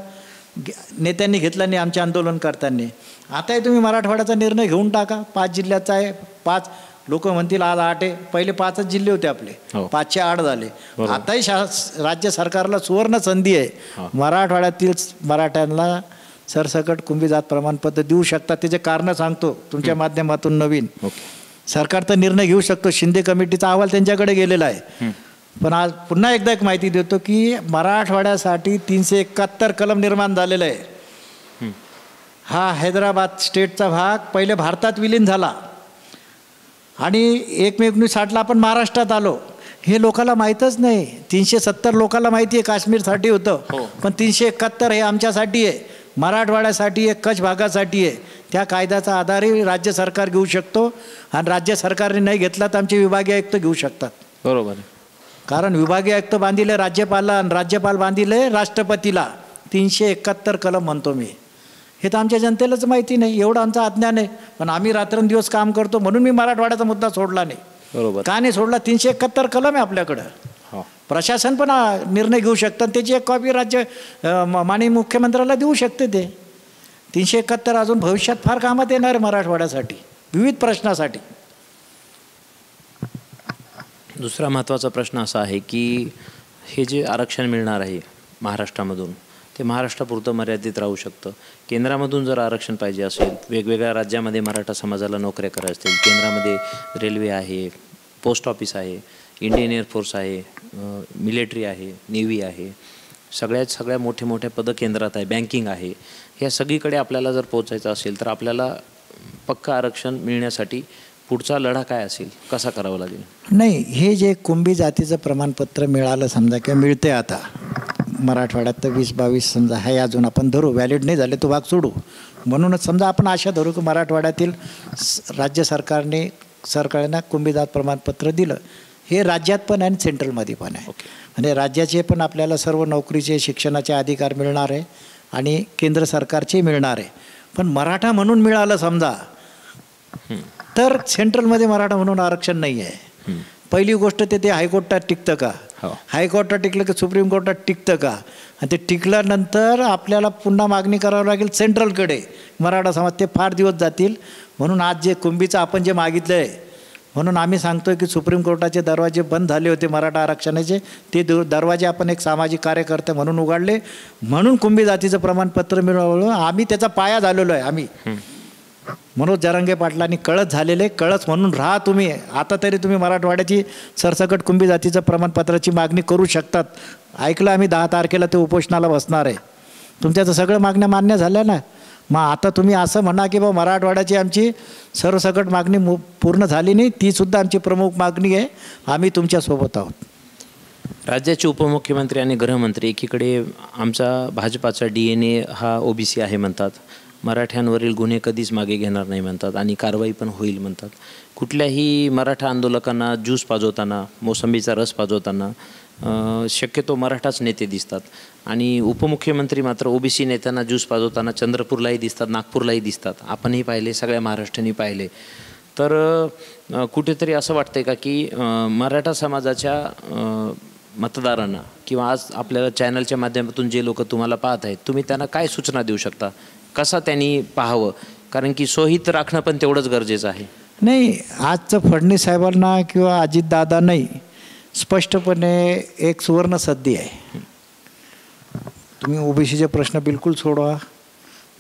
नेत्यांनी घेतला नाही, आमच्या आंदोलनकर्त्यांनी. आताही तुम्ही मराठवाड्याचा निर्णय घेऊन टाका. 5 जिल्ह्याचा आहे. 5 लोक म्हणतील आज 8 आहे. पहिले 5च जिल्हे होते आपले, 5चे 8 झाले. आताही राज्य सरकारला सुवर्ण संधी आहे. मराठवाड्यातील मराठ्यांना सरसकट कुणबी जात प्रमाणपत्र देऊ शकतात. त्याचे कारण सांगतो तुमच्या माध्यमातून. नवीन सरकार तर निर्णय घेऊ शकतो. शिंदे कमिटीचा अहवाल त्यांच्याकडे गेलेला आहे. पण आज पुन्हा एकदा एक माहिती देतो की मराठवाड्यासाठी 371 कलम निर्माण झालेलं आहे. हा हैदराबाद स्टेटचा भाग पहिले भारतात विलीन झाला आणि 1960ला आपण महाराष्ट्रात आलो. हे लोकांना माहीतच नाही. 370 लोकांना माहिती आहे काश्मीरसाठी होतं, पण 371 हे आमच्यासाठी आहे, मराठवाड्यासाठी आहे, कच्छ भागासाठी आहे. त्या कायद्याचा आधारही राज्य सरकार घेऊ शकतो. आणि राज्य सरकारने नाही घेतला तर आमचे विभागीय आयुक्त घेऊ शकतात. बरोबर. कारण विभागीय आयुक्त बांधिले राज्यपालला आणि राज्यपाल बांधिले राष्ट्रपतीला. 371 कलम म्हणतो मी. हे तर आमच्या जनतेलाच माहिती नाही. एवढं आमचं अज्ञान आहे. पण आम्ही रात्रंदिवस काम करतो म्हणून मी मराठवाड्याचा मुद्दा सोडला नाही. बरोबर. का नाही सोडला? 371 कलम आहे आपल्याकडं. प्रशासन पण निर्णय घेऊ शकतात. त्याची एक कॉपी माननीय मुख्यमंत्र्याला देऊ शकते. ते 371 अजून भविष्यात फार कामात येणार आहे मराठवाड्यासाठी, विविध प्रश्नासाठी. दुसरा महत्त्वाचा प्रश्न असा आहे की हे जे आरक्षण मिळणार आहे महाराष्ट्रामधून, ते महाराष्ट्रापुरतं मर्यादित राहू शकतं. केंद्रामधून जर आरक्षण पाहिजे असेल, वेगवेगळ्या राज्यामध्ये मराठा समाजाला नोकऱ्या करायच्या असतील, केंद्रामध्ये रेल्वे आहे, पोस्ट ऑफिस आहे, इंडियन एअरफोर्स आहे, मिलिटरी आहे, नेव्ही आहे, सगळ्या मोठे पदं केंद्रात आहे, बँकिंग आहे. ह्या सगळीकडे आपल्याला जर पोचायचं असेल तर आपल्याला पक्का आरक्षण मिळण्यासाठी पुढचा लढा काय असेल, कसा करावा लागेल? नाही, हे जे कुणबी जातीचं प्रमाणपत्र मिळालं समजा किंवा मिळते आता मराठवाड्यात तर 20-22 समजा आहे, अजून आपण धरू, व्हॅलिड नाही झाले तो भाग सोडू. म्हणूनच समजा आपण आशा धरू की मराठवाड्यातील राज्य सरकारने कुणबी जात प्रमाणपत्र दिलं. हे राज्यात पण आहे आणि सेंट्रलमध्ये पण आहे. आणि राज्याचे पण आपल्याला सर्व नोकरीचे शिक्षणाचे अधिकार मिळणार आहे आणि केंद्र सरकारचे मिळणार आहे. पण मराठा म्हणून मिळालं समजा तर सेंट्रलमध्ये मराठा म्हणून आरक्षण नाही आहे. पहिली गोष्ट ते हायकोर्टात टिकतं का? हायकोर्टात टिकलं की सुप्रीम कोर्टात टिकतं का? आणि ते टिकल्यानंतर आपल्याला पुन्हा मागणी करावी लागेल सेंट्रलकडे. मराठा समाज ते फार दिवस जातील. म्हणून आज जे कुणबीचं आपण जे मागितलं आहे, म्हणून आम्ही सांगतोय की सुप्रीम कोर्टाचे दरवाजे बंद झाले होते मराठा आरक्षणाचे, ते दरवाजे आपण एक सामाजिक कार्यकर्ते म्हणून उघडले. म्हणून कुणबी जातीचं प्रमाणपत्र मिळवलं. आम्ही त्याचा पाया झालेलो आहे. आम्ही मनोज जरांगे पाटलांनी कळस झालेले, कळस म्हणून राहा तुम्ही. आता तरी तुम्ही मराठवाड्याची सरसकट कुणबी जातीचं प्रमाणपत्राची मागणी करू शकतात. ऐकलं आम्ही 10 तारखेला ते उपोषणाला बसणार आहे. तुमच्या तर सगळं मागण्या मान्य झाल्या ना. मग आता तुम्ही असं म्हणा की बाबा मराठवाड्याची आमची सरसकट मागणी पूर्ण झाली नाही, तीसुद्धा आमची प्रमुख मागणी आहे. आम्ही तुमच्यासोबत आहोत. राज्याचे उपमुख्यमंत्री आणि गृहमंत्री एकीकडे आमचा भाजपाचा DNA हा OBC आहे म्हणतात, मराठ्यांवरील गुन्हे कधीच मागे घेणार नाही म्हणतात आणि कारवाई पण होईल म्हणतात. कुठल्याही मराठा आंदोलकांना ज्यूस पाजवताना, मोसंबीचा रस पाजवताना शक्यतो मराठाच नेते दिसतात. आणि उपमुख्यमंत्री मात्र OBC नेत्यांना ज्यूस पाजवताना चंद्रपूरलाही दिसतात, नागपूरलाही दिसतात. आपणही पाहिले, सगळ्या महाराष्ट्राने पाहिले. तर कुठेतरी असं वाटतंय का की मराठा समाजाच्या मतदारांना किंवा आज आपल्याला चॅनलच्या माध्यमातून जे लोक तुम्हाला पाहत आहेत, तुम्ही त्यांना काय सूचना देऊ शकता, कसा त्यांनी पाहावं? कारण की सोहित राखणं पण तेवढंच गरजेचं आहे. नाही, आजचं फडणवीस साहेबांना किंवा अजितदादा नाही, स्पष्टपणे एक सुवर्ण संधी आहे. तुम्ही OBCचे प्रश्न बिलकुल सोडवा,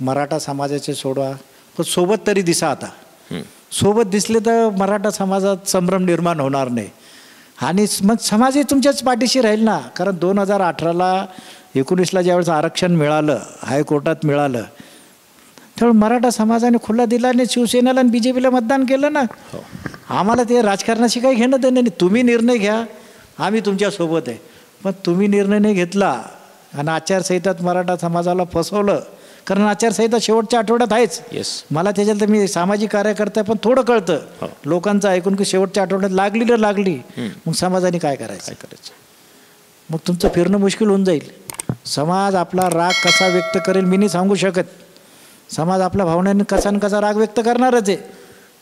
मराठा समाजाचे सोडवा, पण सोबत तरी दिसा. आता सोबत दिसले तर मराठा समाजात संभ्रम निर्माण होणार नाही आणि मग समाजही तुमच्याच पाठीशी राहील ना. कारण 2018ला 19ला ज्यावेळेस आरक्षण मिळालं, हायकोर्टात मिळालं, त्यामुळे मराठा समाजाने खुला दिला आणि शिवसेनेला आणि BJPला मतदान केलं ना. आम्हाला ते राजकारणाशी काही घेणं देणं नाही. तुम्ही निर्णय घ्या, आम्ही तुमच्यासोबत आहे. पण तुम्ही निर्णय नाही घेतला आणि आचारसंहितात मराठा समाजाला फसवलं. कारण आचारसंहिता शेवटच्या आठवड्यात आहेच. येस. मला त्याच्यात मी सामाजिक कार्यकर्ता पण थोडं कळतं लोकांचं ऐकून की शेवटच्या आठवड्यात लागली मग समाजाने काय करायचं. मग तुमचं फिरणं मुश्किल होऊन जाईल. समाज आपला राग कसा व्यक्त करेल मी नाही सांगू शकत. समाज आपल्या भावनांनी कसा न कसा राग व्यक्त करणारच आहे.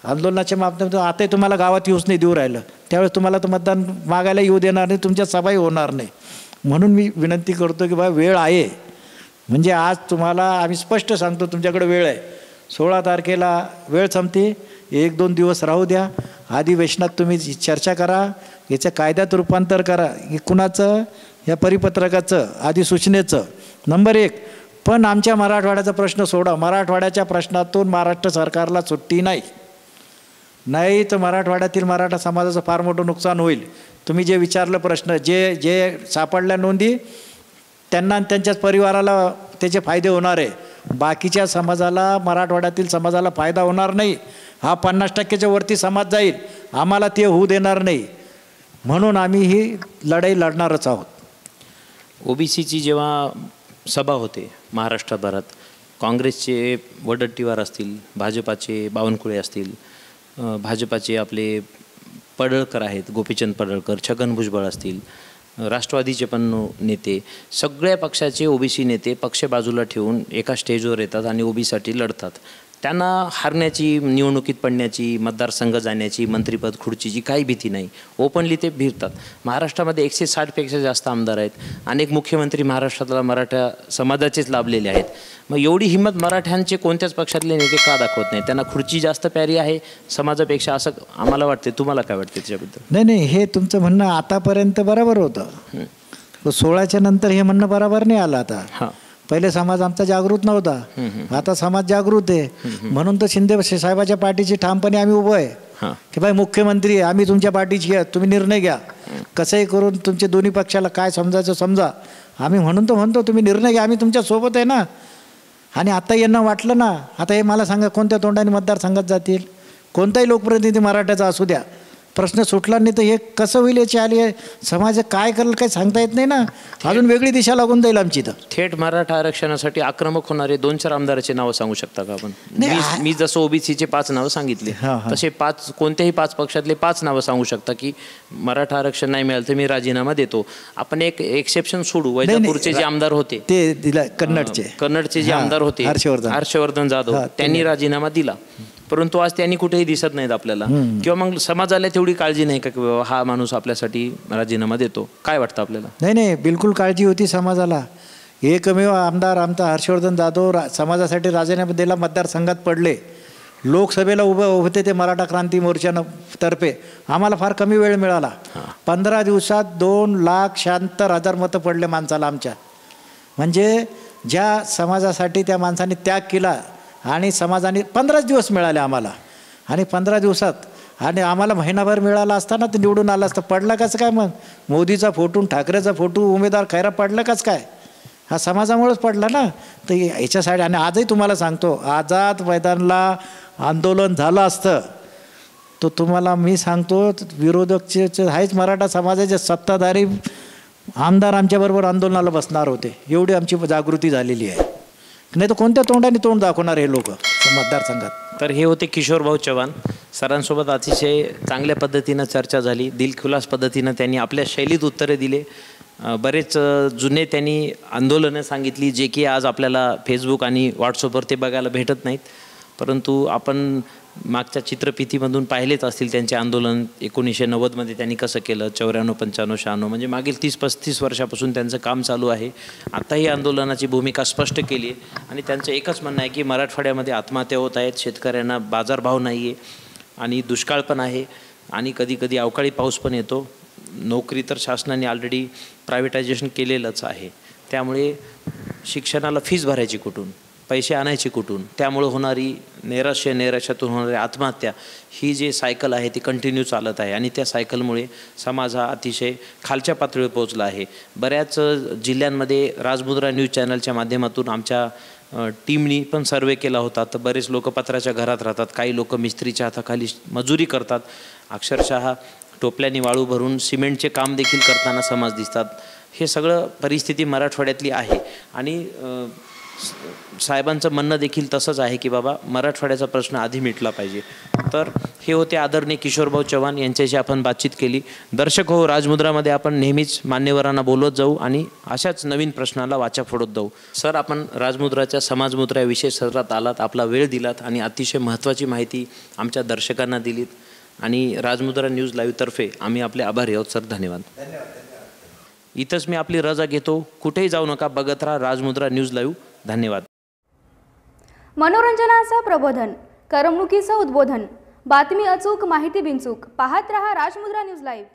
आंदोलनाच्या माध्यमातून आताही तुम्हाला गावात येऊच नाही देऊ राहिलं, त्यावेळेस तुम्हाला तर मतदान मागायला येऊ देणार नाही, तुमच्या सभाही होणार नाही. म्हणून मी विनंती करतो की बा वेळ आहे. म्हणजे आज तुम्हाला आम्ही स्पष्ट सांगतो तुमच्याकडे वेळ आहे. 16 तारखेला वेळ संपते, 1-2 दिवस राहू द्या. अधिवेशनात तुम्ही चर्चा करा, याच्या कायद्यात रूपांतर करा. हे कुणाचं? या परिपत्रकाचं, अधिसूचनेचं. नंबर 1. पण आमच्या मराठवाड्याचा प्रश्न सोडा. मराठवाड्याच्या प्रश्नातून महाराष्ट्र सरकारला सुट्टी नाही तर मराठवाड्यातील मराठा समाजाचं फार मोठं नुकसान होईल. तुम्ही जे विचारलं प्रश्न, जे सापडल्या नोंदी त्यांना आणि त्यांच्याच परिवाराला त्याचे फायदे होणार आहे. बाकीच्या समाजाला, मराठवाड्यातील समाजाला फायदा होणार नाही. हा 50%च्या वरती समाज जाईल. आम्हाला ते होऊ देणार नाही. म्हणून आम्ही ही लढाई लढणारच आहोत. OBCची जेव्हा सभा होते महाराष्ट्रभरात, काँग्रेसचे वडट्टीवार असतील, भाजपाचे बावनकुळे असतील, भाजपाचे आपले पडळकर आहेत, गोपीचंद पडळकर, छगन भुजबळ असतील, राष्ट्रवादीचे पण नेते, सगळ्या पक्षाचे OBC नेते पक्ष बाजूला ठेवून एका स्टेजवर येतात आणि OBCसाठी लढतात. त्यांना हारण्याची, निवडणुकीत पडण्याची, मतदारसंघ जाण्याची, मंत्रिपद खुर्चीची काही भीती नाही. ओपनली ते भिरतात. महाराष्ट्रामध्ये 160पेक्षा जास्त आमदार आहेत. अनेक मुख्यमंत्री महाराष्ट्रातला मराठा समाजाचेच लाभलेले आहेत. मग एवढी हिंमत मराठ्यांचे कोणत्याच पक्षातले नेते का दाखवत नाही? त्यांना खुर्ची जास्त प्यारी आहे समाजापेक्षा, असं आम्हाला वाटते. तुम्हाला काय वाटते त्याच्याबद्दल? नाही, हे तुमचं म्हणणं आतापर्यंत बरोबर होतं. 16च्या नंतर हे म्हणणं बरोबर नाही आलं. आता हां, पहिले समाज आमचा जागृत नव्हता, आता समाज जागृत आहे. म्हणून तर शिंदे साहेबाच्या पाठीची ठामपणे आम्ही उभं आहे की भाई मुख्यमंत्री आम्ही तुमच्या पाठीची आहे, तुम्ही निर्णय घ्या. कसंही करून तुमच्या दोन्ही पक्षाला काय समजायचं समजा. आम्ही म्हणून तर म्हणतो तुम्ही निर्णय घ्या, आम्ही तुमच्या सोबत आहे ना. आणि आता यांना वाटलं ना, आता हे मला सांगा कोणत्या तोंडाने मतदारसंघात जातील? कोणताही लोकप्रतिनिधी मराठ्याचा असू द्या, प्रश्न सुटला नाही तर हे कसं होईल? याची आली आहे समाज काय करेल काही सांगता येत नाही ना. अजून वेगळी दिशा लागून जाईल आमची. तर थेट मराठा आरक्षणासाठी आक्रमक होणारे 2-4 आमदाराचे नावं सांगू शकता का आपण? मी जसं OBCचे 5 नावं सांगितले तसे 5 कोणत्याही 5 पक्षातले 5 नावं सांगू शकता की मराठा आरक्षण नाही मिळालं तर मी राजीनामा देतो. आपण एक एक्सेप्शन सोडू. वैजापूरचे जे आमदार होते ते दिला, कन्नडचे जे आमदार होते हर्षवर्धन जाधव, त्यांनी राजीनामा दिला. परंतु आज त्यांनी कुठेही दिसत नाहीत आपल्याला. किंवा मग समाजाला तेवढी काळजी नाही का की बाबा हा माणूस आपल्यासाठी राजीनामा देतो? काय वाटतं आपल्याला? नाही, बिलकुल काळजी होती समाजाला. एकमेव आमदार आमचा हर्षवर्धन जाधव समाजासाठी राजीनामा दिला, मतदारसंघात पडले. लोकसभेला उभे होते ते मराठा क्रांती मोर्चानं तर्फे. आम्हाला फार कमी वेळ मिळाला. 15 दिवसात 2,76,000 मतं पडले माणसाला आमच्या. म्हणजे ज्या समाजासाठी त्या माणसाने त्याग केला आणि समाजाने 15 दिवस मिळाले आम्हाला. आणि 15 दिवसात आणि आम्हाला महिनाभर मिळाला असताना ते निवडून आलं असतं. पडला कसं काय मग? मोदीचा फोटो, ठाकरेचा फोटो, उमेदवार खैरा पडलं कसं काय? हा समाजामुळेच पडला ना. तर याच्यासाठी आणि आजही तुम्हाला सांगतो, आझाद मैदानला आंदोलन झालं असतं तर तुम्हाला मी सांगतो विरोधकचे आहेच मराठा समाजाचे सत्ताधारी आमदार आमच्याबरोबर आंदोलनाला बसणार होते. एवढी आमची जागृती झालेली आहे. नाही तर कोणत्या तोंडाने तोंड दाखवणार हे लोक मतदारसंघात? तर हे होते किशोरभाऊ चव्हाण. सरांसोबत अतिशय चांगल्या पद्धतीनं चर्चा झाली. दिलखुलास पद्धतीनं त्यांनी आपल्या शैलीत उत्तरे दिले. बरेच जुने त्यांनी आंदोलनं सांगितली जे की आज आपल्याला फेसबुक आणि व्हॉट्सअपवर ते बघायला भेटत नाहीत. परंतु आपण मागच्या चित्रफितीमधून पाहिलेच असतील त्यांचे आंदोलन. 1990मध्ये त्यांनी कसं केलं, 94, 95, 96 म्हणजे मागील 30-35 वर्षापासून त्यांचं काम चालू आहे. आताही आंदोलनाची भूमिका स्पष्ट केली आहे आणि त्यांचं एकच म्हणणं आहे की मराठवाड्यामध्ये आत्महत्या होत आहेत, शेतकऱ्यांना बाजारभाव नाही आहे आणि दुष्काळ पण आहे आणि कधीकधी अवकाळी पाऊस पण येतो. नोकरी तर शासनाने ऑलरेडी प्रायव्हेटायझेशन केलेलंच आहे. त्यामुळे शिक्षणाला फीस भरायची कुठून? पैसे आणायचे कुठून, त्यामुळे होणारी नैराश्यातून होणारी आत्महत्या, ही जी सायकल आहे ती कंटिन्यू चालत आहे आणि त्या सायकलमुळे समाज हा अतिशय खालच्या पातळीवर पोहोचला आहे. बऱ्याच जिल्ह्यांमध्ये राजमुद्रा न्यूज चॅनलच्या माध्यमातून आमच्या टीमनी पण सर्वे केला होता. तर बरेच लोक पत्र्याच्या घरात राहतात, काही लोक मिस्त्रीच्या हाताखाली मजुरी करतात, अक्षरशः टोपल्याने वाळू भरून सिमेंटचे काम देखील करताना समाज दिसतात. हे सगळं परिस्थिती मराठवाड्यातली आहे आणि साहेबांचं म्हणणं देखील तसंच आहे की बाबा मराठवाड्याचा प्रश्न आधी मिटला पाहिजे. तर हे होते आदरणीय किशोरभाऊ चव्हाण, यांच्याशी आपण बातचीत केली. दर्शक हो, राजमुद्रामध्ये आपण नेहमीच मान्यवरांना बोलवत जाऊ आणि अशाच नवीन प्रश्नाला वाचा फोडत जाऊ. सर, आपण राजमुद्राच्या समाजमुद्रा या विशेष सत्रात आलात, आपला वेळ दिलात आणि अतिशय महत्त्वाची माहिती आमच्या दर्शकांना दिलीत आणि राजमुद्रा न्यूज लाईव्हतर्फे आम्ही आपले आभारी आहोत सर. धन्यवाद. इथंच मी आपली रजा घेतो. कुठेही जाऊ नका, बघत राहा राजमुद्रा न्यूज लाईव्ह. धन्यवाद. मनोरंजनाचं प्रबोधन, करमणुकीचं उद्बोधन, बातमी अचूक, माहिती बिनचूक. पाहत रहा राजमुद्रा न्यूज लाईव्ह.